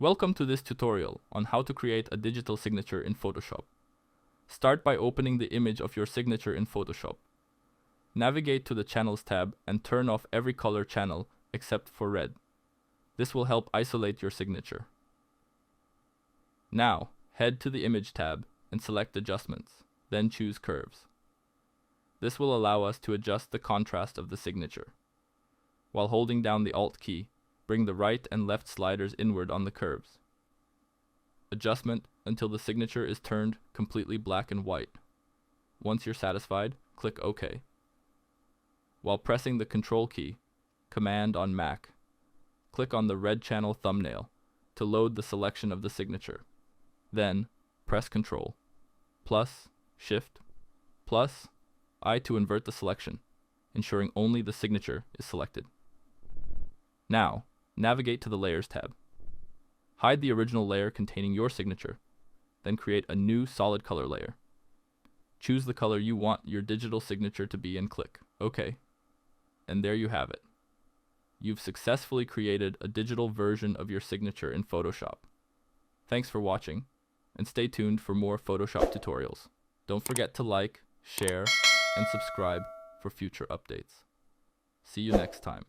Welcome to this tutorial on how to create a digital signature in Photoshop. Start by opening the image of your signature in Photoshop. Navigate to the Channels tab and turn off every color channel except for red. This will help isolate your signature. Now, head to the Image tab and select Adjustments, then choose Curves. This will allow us to adjust the contrast of the signature. While holding down the Alt key, bring the right and left sliders inward on the curves. Adjustment until the signature is turned completely black and white. Once you're satisfied, click OK. While pressing the Control key, Command on Mac, click on the red channel thumbnail to load the selection of the signature. Then, press Ctrl, plus, Shift, plus, I to invert the selection, ensuring only the signature is selected. Now, navigate to the Layers tab. Hide the original layer containing your signature, then create a new solid color layer. Choose the color you want your digital signature to be and click OK. And there you have it. You've successfully created a digital version of your signature in Photoshop. Thanks for watching, and stay tuned for more Photoshop tutorials. Don't forget to like, share, and subscribe for future updates. See you next time.